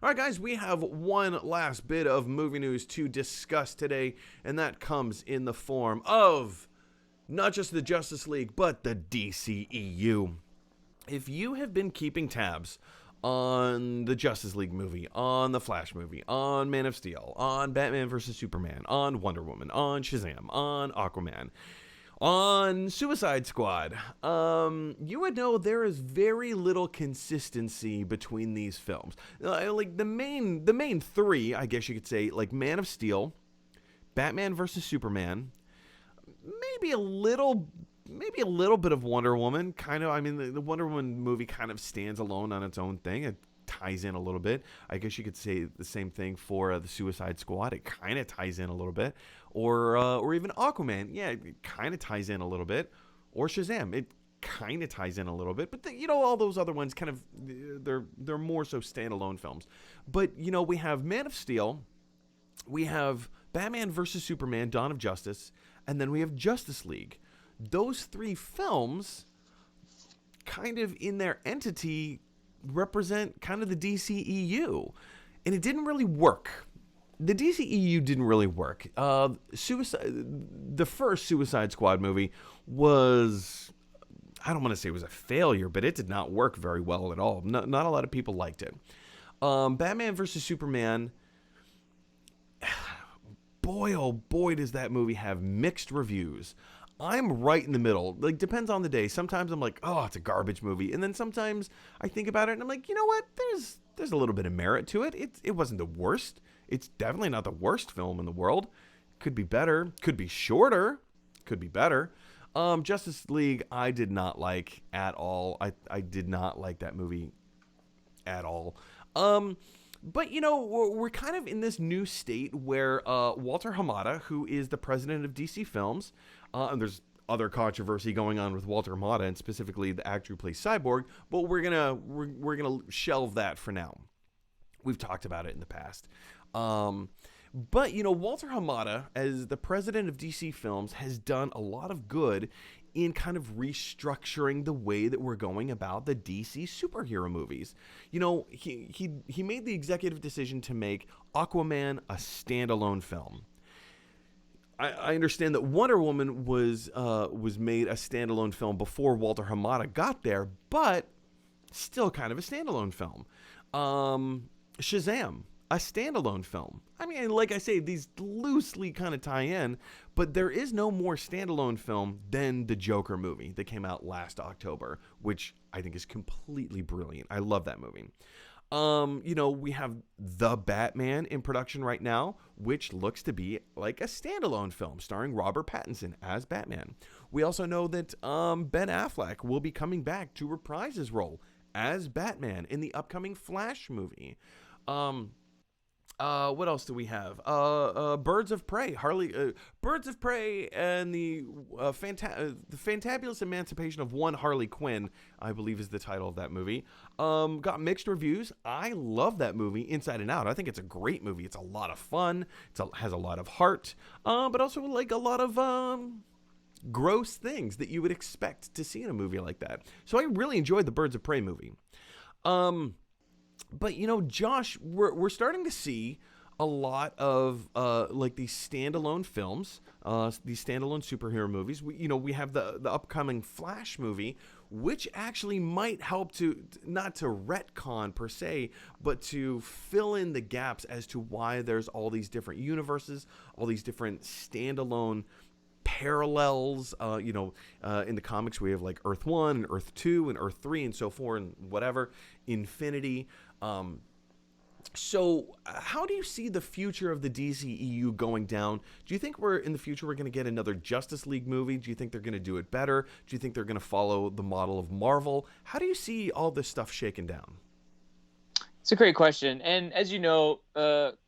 All right, guys, we have one last bit of movie news to discuss today, and that comes in the form of not just the Justice League, but the DCEU. If you have been keeping tabs on the Justice League movie, on the Flash movie, on Man of Steel, on Batman vs. Superman, on Wonder Woman, on Shazam, on Aquaman, on Suicide Squad, you would know there is very little consistency between these films. Like the main three, I guess you could say, like Man of Steel, Batman vs. Superman, maybe a little bit of Wonder Woman. Kind of, I mean, the Wonder Woman movie kind of stands alone on its own thing. It ties in a little bit. I guess you could say the same thing for the Suicide Squad. It kind of ties in a little bit, or even Aquaman. Yeah, it kind of ties in a little bit, or Shazam. It kind of ties in a little bit, but all those other ones kind of they're more so standalone films. But we have Man of Steel, we have Batman versus Superman: Dawn of Justice, and then we have Justice League. Those three films, kind of in their entity, represent kind of the DCEU, and it didn't really work. The DCEU didn't really work. The first Suicide Squad movie was, I don't want to say it was a failure, but it did not work very well at all. Not a lot of people liked it. Batman vs. Superman, boy, oh boy, does that movie have mixed reviews. I'm right in the middle. Like, depends on the day. Sometimes I'm like, oh, it's a garbage movie. And then sometimes I think about it and I'm like, you know what? There's a little bit of merit to it. It wasn't the worst. It's definitely not the worst film in the world. Could be better. Could be shorter. Could be better. Justice League, I did not like at all. I did not like that movie at all. But, we're kind of in this new state where Walter Hamada, who is the president of DC Films, and there's other controversy going on with Walter Hamada, and specifically the actor who plays Cyborg, but we're gonna shelve that for now. We've talked about it in the past. But, Walter Hamada, as the president of DC Films, has done a lot of good in kind of restructuring the way that we're going about the DC superhero movies. He made the executive decision to make Aquaman a standalone film. I understand that Wonder Woman was made a standalone film before Walter Hamada got there, but still kind of a standalone film. Shazam, a standalone film. I mean, like I say, these loosely kind of tie in, but there is no more standalone film than the Joker movie that came out last October, which I think is completely brilliant. I love that movie. We have The Batman in production right now, which looks to be like a standalone film starring Robert Pattinson as Batman. We also know that Ben Affleck will be coming back to reprise his role as Batman in the upcoming Flash movie. What else do we have? Birds of Prey, Birds of Prey, and the Fantabulous Emancipation of One Harley Quinn, I believe is the title of that movie. Got mixed reviews. I love that movie inside and out. I think it's a great movie. It's a lot of fun. Has a lot of heart, but also like a lot of gross things that you would expect to see in a movie like that. So I really enjoyed the Birds of Prey movie. But Josh, we're starting to see a lot of like these standalone films, these standalone superhero movies. We have the upcoming Flash movie, which actually might help to not to retcon per se, but to fill in the gaps as to why there's all these different universes, all these different standalone parallels. In the comics we have like Earth 1 and Earth 2 and Earth 3 and so forth and whatever, Infinity. So how do you see the future of the DCEU going down? Do you think we're going to get another Justice League movie? Do you think they're going to do it better? Do you think they're going to follow the model of Marvel? How do you see all this stuff shaken down? It's a great question. And as you know,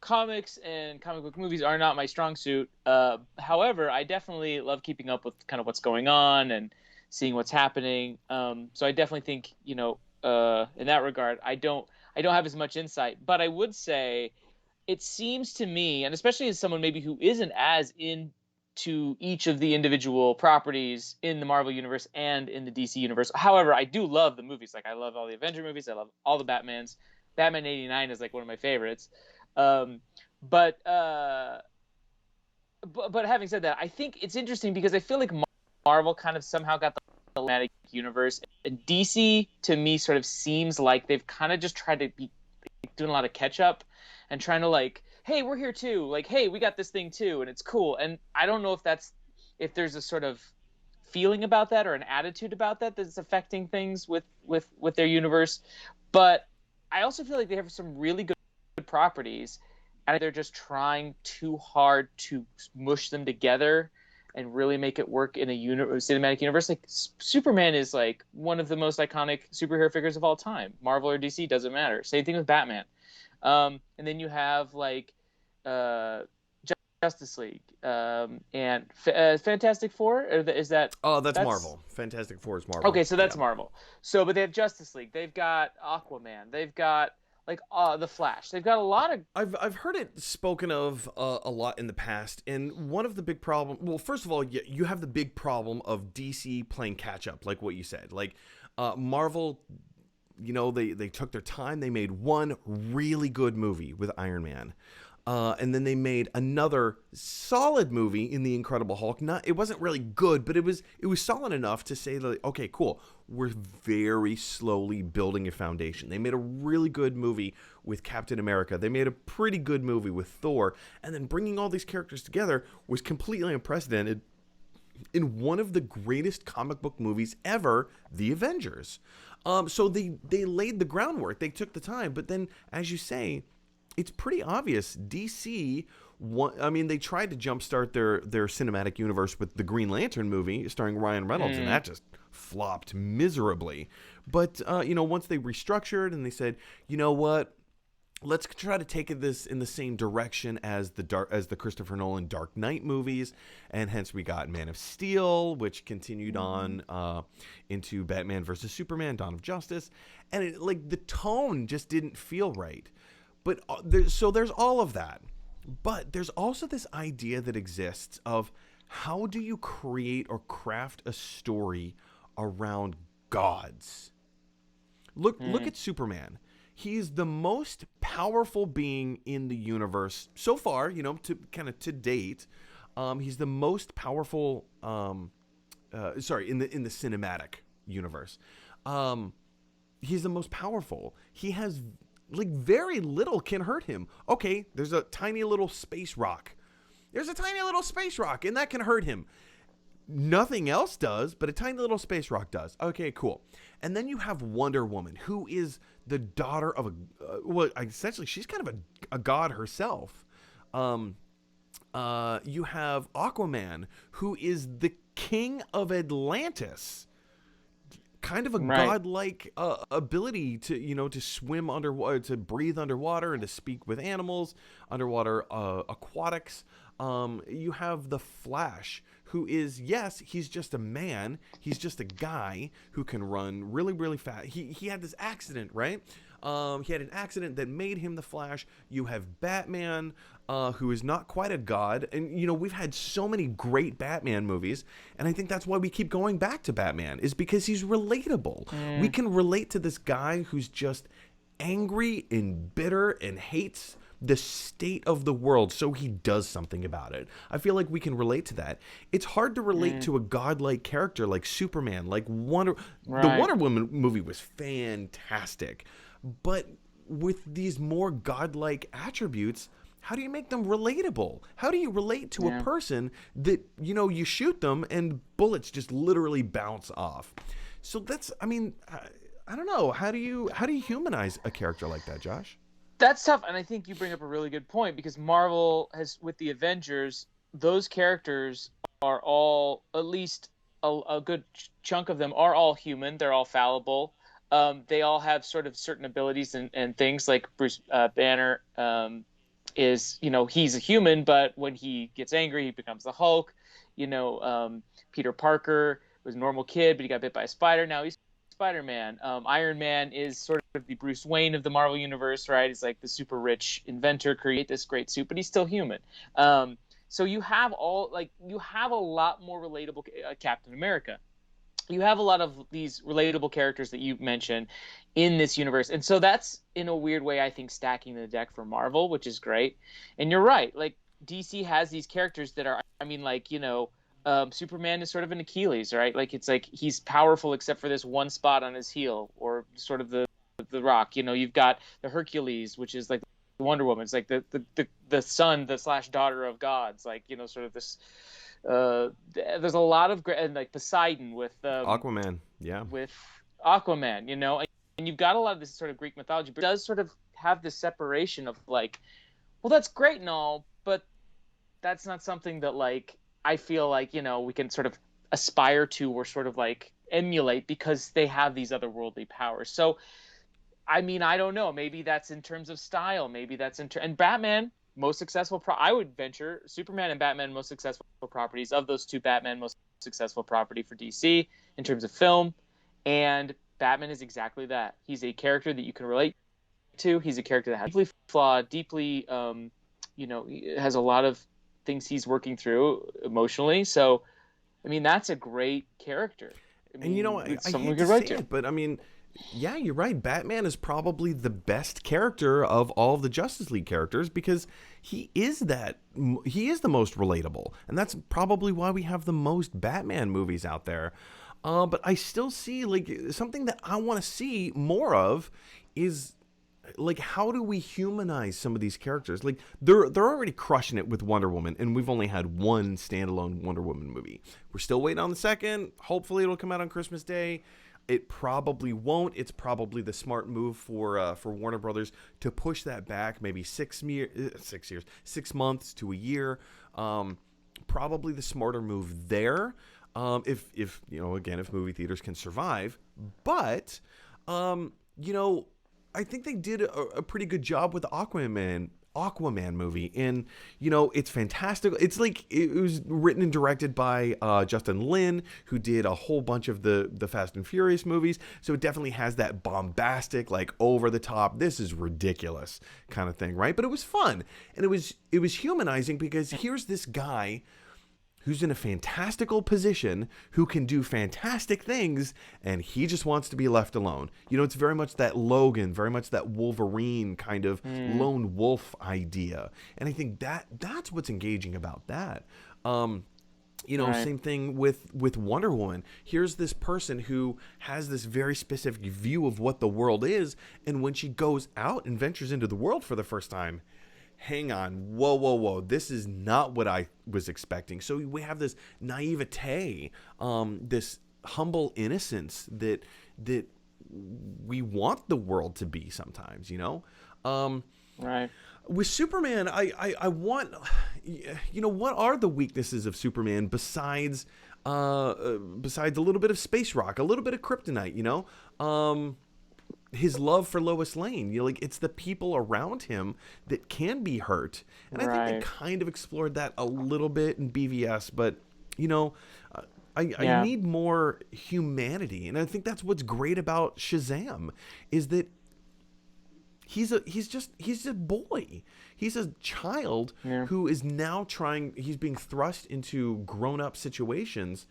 comics and comic book movies are not my strong suit. However, I definitely love keeping up with kind of what's going on and seeing what's happening. So I definitely think, in that regard, I don't have as much insight, but I would say it seems to me, and especially as someone maybe who isn't as into each of the individual properties in the Marvel universe and in the DC universe. However, I do love the movies. Like I love all the Avenger movies. I love all the Batmans. Batman '89 is like one of my favorites. Um, but, uh, but having said that, I think it's interesting because I feel like Marvel kind of somehow got the cinematic universe, and DC to me sort of seems like they've kind of just tried to be doing a lot of catch up and trying to like, hey, we're here too, like, hey, we got this thing too, and it's cool. And I don't know if there's a sort of feeling about that or an attitude about that that's affecting things with their universe. But I also feel like they have some really good properties, and they're just trying too hard to mush them together and really make it work in a cinematic universe. Like Superman is like one of the most iconic superhero figures of all time. Marvel or DC, doesn't matter. Same thing with Batman. And then you have like uh, Justice League and Fantastic Four. Is that? Oh, that's Marvel. Fantastic Four is Marvel. Okay, so that's Marvel. So, but they have Justice League. They've got Aquaman. They've got like the Flash. They've got a lot of. I've heard it spoken of a lot in the past, and one of the big problem. Well, first of all, you have the big problem of DC playing catch up, like what you said. Like Marvel, they took their time. They made one really good movie with Iron Man. And then they made another solid movie in The Incredible Hulk. It wasn't really good, but it was solid enough to say that, okay, cool, we're very slowly building a foundation. They made a really good movie with Captain America. They made a pretty good movie with Thor. And then bringing all these characters together was completely unprecedented in one of the greatest comic book movies ever, The Avengers. So they laid the groundwork. They took the time. But then, as you say, it's pretty obvious DC, they tried to jumpstart their cinematic universe with the Green Lantern movie starring Ryan Reynolds, and that just flopped miserably. But, once they restructured and they said, you know what, let's try to take this in the same direction as the Christopher Nolan Dark Knight movies, and hence we got Man of Steel, which continued on into Batman versus Superman, Dawn of Justice, and the tone just didn't feel right. But there's all of that. But there's also this idea that exists of how do you create or craft a story around gods? Look at Superman. He's the most powerful being in the universe so far, to date. He's the most powerful in the cinematic universe. He's the most powerful. He has very little can hurt him. Okay, there's a tiny little space rock. And that can hurt him. Nothing else does, but a tiny little space rock does. Okay, cool. And then you have Wonder Woman, who is the daughter of essentially she's kind of a god herself. You have Aquaman, who is the king of Atlantis. Kind of a godlike ability to swim underwater, to breathe underwater, and to speak with animals, underwater aquatics. You have the Flash, who is, yes, he's just a man. He's just a guy who can run really, really fast. He had this accident, right? He had an accident that made him the Flash. You have Batman, who is not quite a god. And, we've had so many great Batman movies. And I think that's why we keep going back to Batman, is because he's relatable. We can relate to this guy who's just angry and bitter and hates the state of the world, so he does something about it. I feel like we can relate to that. It's hard to relate to a godlike character like Superman, like The Wonder Woman movie was fantastic. But with these more godlike attributes, how do you make them relatable? How do you relate to a person that, you shoot them and bullets just literally bounce off? So that's, I don't know. How do you humanize a character like that, Josh? That's tough, and I think you bring up a really good point, because Marvel has, with the Avengers, those characters are all, at least a good chunk of them are all human. They're all fallible. They all have sort of certain abilities and things, like Bruce Banner is, he's a human, but when he gets angry, he becomes the Hulk. Peter Parker was a normal kid, but he got bit by a spider. Now he's Spider-Man. Iron Man is sort of the Bruce Wayne of the Marvel Universe, right? He's like the super rich inventor, create this great suit, but he's still human. So you have a lot more relatable Captain America. you have a lot of these relatable characters that you mentioned in this universe. And so that's in a weird way, I think, stacking the deck for Marvel, which is great. And you're right. Like DC has these characters that are, I mean, like, Superman is sort of an Achilles, right? Like it's like he's powerful except for this one spot on his heel, or sort of the Rock. You've got the Hercules, which is like the Wonder Woman. It's like the son, the slash daughter of gods, like, sort of this. There's a lot of and like Poseidon Aquaman, yeah, with Aquaman, and you've got a lot of this sort of Greek mythology, but it does sort of have this separation of like, well, that's great and all, but that's not something that like I feel like we can sort of aspire to or sort of like emulate because they have these otherworldly powers. So I mean, I don't know. Maybe that's in terms of style. Maybe that's and Batman, most successful. I would venture Superman and Batman, most successful properties. Of those two, Batman, most successful property for DC in terms of film. And Batman is exactly that. He's a character that you can relate to. He's a character that has deeply flawed, deeply, has a lot of things he's working through emotionally. So, I mean, that's a great character. I mean, and I hate to say it, but I mean, yeah, you're right. Batman is probably the best character of all of the Justice League characters because he is the most relatable. And that's probably why we have the most Batman movies out there. But I still see like something that I want to see more of is like, how do we humanize some of these characters? Like they're already crushing it with Wonder Woman, and we've only had one standalone Wonder Woman movie. We're still waiting on the second. Hopefully it'll come out on Christmas Day. It probably won't. It's probably the smart move for Warner Brothers to push that back maybe 6 months to a year. Probably the smarter move there. If movie theaters can survive. But I think they did a pretty good job with the Aquaman movie, and it's fantastic. It's like it was written and directed by Justin Lin, who did a whole bunch of the Fast and Furious movies, so it definitely has that bombastic, like over the top, this is ridiculous kind of thing, right? But it was fun, and it was humanizing because here's this guy who's in a fantastical position, who can do fantastic things, and he just wants to be left alone. It's very much that Logan, very much that Wolverine kind of lone wolf idea. And I think that's what's engaging about that. Right. Same thing with Wonder Woman. Here's this person who has this very specific view of what the world is, and when she goes out and ventures into the world for the first time, hang on, whoa, this is not what I was expecting. So we have this naivete, this humble innocence that we want the world to be sometimes, Right. With Superman, I want, what are the weaknesses of Superman besides a little bit of space rock, a little bit of kryptonite, his love for Lois Lane, it's the people around him that can be hurt. And I think they kind of explored that a little bit in BVS, but I need more humanity. And I think that's what's great about Shazam is that he's a boy. He's a child who is now he's being thrust into grown-up situations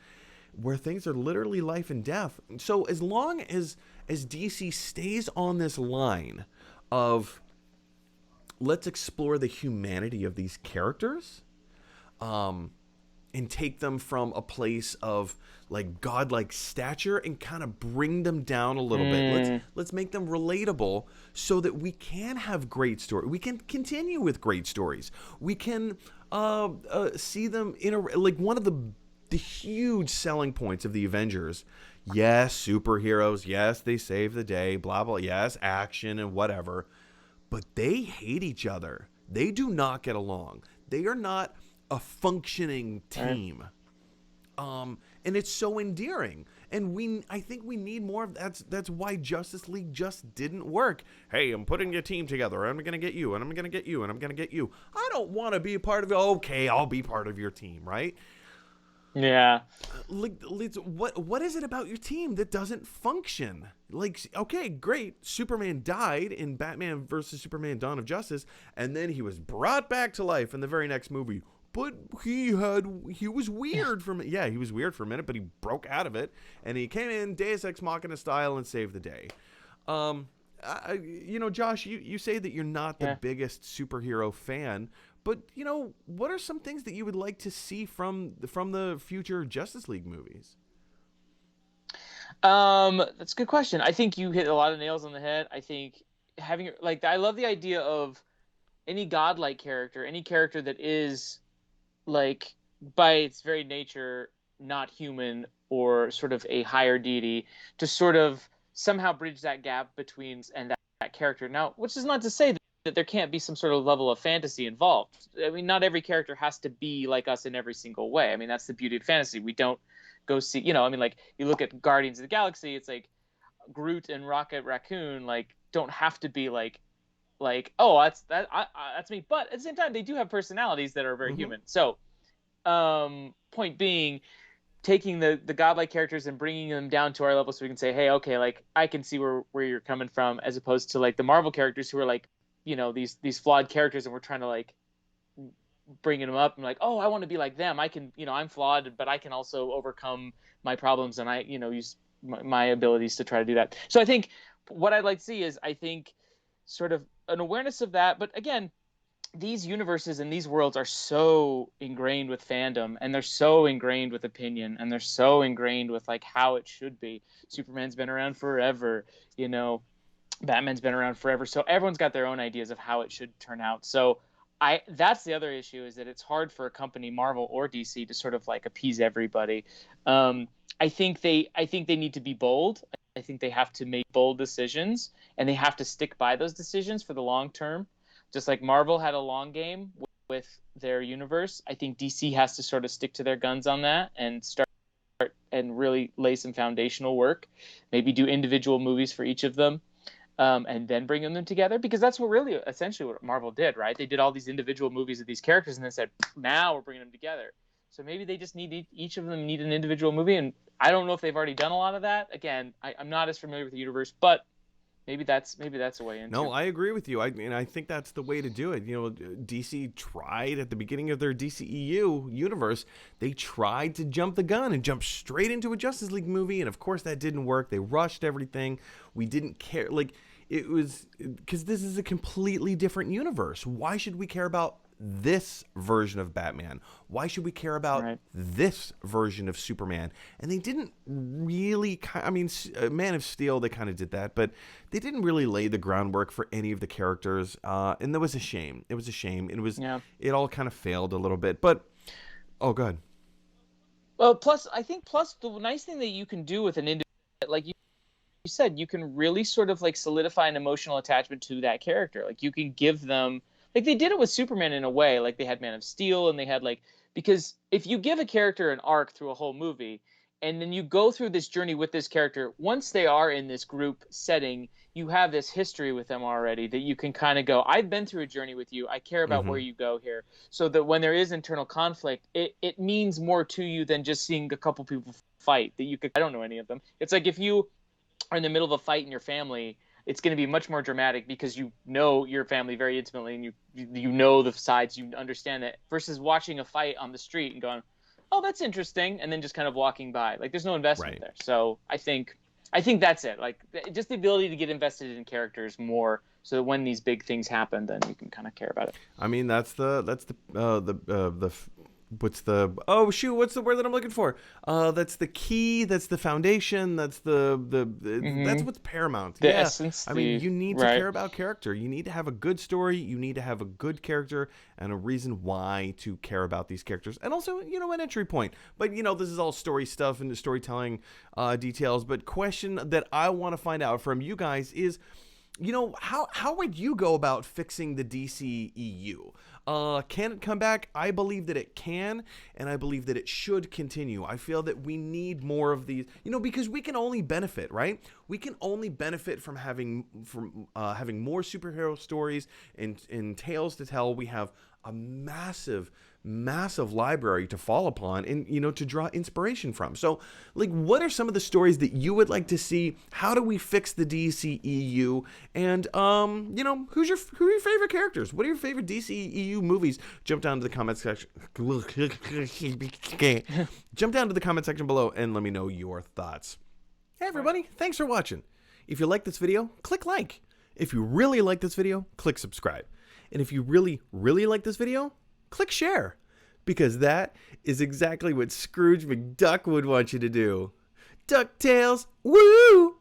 where things are literally life and death. So as long as DC stays on this line of let's explore the humanity of these characters, and take them from a place of like godlike stature and kind of bring them down a little bit. Let's make them relatable so that we can have great stories. We can continue with great stories. We can see them like one of the huge selling points of the Avengers. Yes, superheroes. Yes, they save the day, blah, blah. Yes, action and whatever. But they hate each other. They do not get along. They are not a functioning team. And it's so endearing. And I think we need more of that. That's why Justice League just didn't work. Hey, I'm putting a team together. I'm going to get you, and I'm going to get you, and I'm going to get you. I don't want to be a part of it. Okay, I'll be part of your team, right? Yeah. Like, what is it about your team that doesn't function? Like, okay, great. Superman died in Batman versus Superman: Dawn of Justice, and then he was brought back to life in the very next movie. but he was weird for me. Yeah, he was weird for a minute, but he broke out of it, and he came in Deus Ex Machina style and saved the day. Josh, you say that you're not the biggest superhero fan, but what are some things that you would like to see from the future Justice League movies? That's a good question. I think you hit a lot of nails on the head. I think I love the idea of any godlike character, any character that is like by its very nature not human or sort of a higher deity, to sort of somehow bridge that gap between and that character. Now, which is not to say that there can't be some sort of level of fantasy involved. I mean, not every character has to be like us in every single way. I mean, that's the beauty of fantasy. We don't go see, like you look at Guardians of the Galaxy, it's like Groot and Rocket Raccoon don't have to be like oh, that's me. But at the same time, they do have personalities that are very human. So, point being, taking the godlike characters and bringing them down to our level so we can say, hey, okay, I can see where you're coming from, as opposed to the Marvel characters who are these flawed characters, and we're trying to bringing them up and oh, I want to be like them. I can, I'm flawed, but I can also overcome my problems, and I, use my abilities to try to do that. So I think what I'd like to see is, sort of an awareness of that. But again, these universes and these worlds are so ingrained with fandom, and they're so ingrained with opinion, and they're so ingrained with how it should be. Superman's been around forever, Batman's been around forever. So everyone's got their own ideas of how it should turn out. So that's the other issue, is that it's hard for a company, Marvel or DC, to sort of appease everybody. I think they need to be bold. I think they have to make bold decisions, and they have to stick by those decisions for the long term. Just like Marvel had a long game with their universe, I think DC has to sort of stick to their guns on that and start and really lay some foundational work. Maybe do individual movies for each of them, and then bring them together, because that's essentially what Marvel did, right? They did all these individual movies of these characters and then said, now we're bringing them together. So maybe they just each of them need an individual movie, and I don't know if they've already done a lot of that. Again, I'm not as familiar with the universe, but maybe that's a way in. No, I agree with you. I think that's the way to do it. DC tried at the beginning of their DCEU universe. They tried to jump the gun and jump straight into a Justice League movie, and of course that didn't work. They rushed everything. We didn't care. It was because this is a completely different universe. Why should we care about this version of Batman? Why should we care about this version of Superman? And they didn't really, Man of Steel, they kind of did that, but they didn't really lay the groundwork for any of the characters. And that was a shame. It was a shame. It all kind of failed a little bit, but, oh, good. Well, plus the nice thing that you can do with an individual, you said, you can really sort of solidify an emotional attachment to that character. You can give them, they did it with Superman in a way. They had Man of Steel, and they had because if you give a character an arc through a whole movie, and then you go through this journey with this character, once they are in this group setting, you have this history with them already that you can kind of go, I've been through a journey with you. I care about where you go here. So that when there is internal conflict, it means more to you than just seeing a couple people fight that you could, I don't know any of them. It's if you are in the middle of a fight in your family, it's going to be much more dramatic because you know your family very intimately, and you know the sides, you understand it, versus watching a fight on the street and going, oh, that's interesting, and then just kind of walking by. There's no investment there. So I think that's it. Just the ability to get invested in characters more, so that when these big things happen, then you can kind of care about it. I mean, what's the word that I'm looking for? That's the key. That's the foundation. That's that's what's paramount. The essence. I mean, you need to care about character. You need to have a good story. You need to have a good character and a reason why to care about these characters. And also, an entry point. But, this is all story stuff and the storytelling details. But question that I want to find out from you guys is, how would you go about fixing the DCEU? Can it come back? I believe that it can, and I believe that it should continue. I feel that we need more of these, because we can only benefit, right? We can only benefit from having more superhero stories and tales to tell. We have a massive massive library to fall upon and, to draw inspiration from. So, like, what are some of the stories that you would like to see? How do we fix the DCEU? And, who are your favorite characters? What are your favorite DCEU movies? Jump down to the comment section. Jump down to the comment section below and let me know your thoughts. Hey, everybody. Thanks for watching. If you like this video, click like. If you really like this video, click subscribe. And if you really, really like this video, click share, because that is exactly what Scrooge McDuck would want you to do. DuckTales, woo!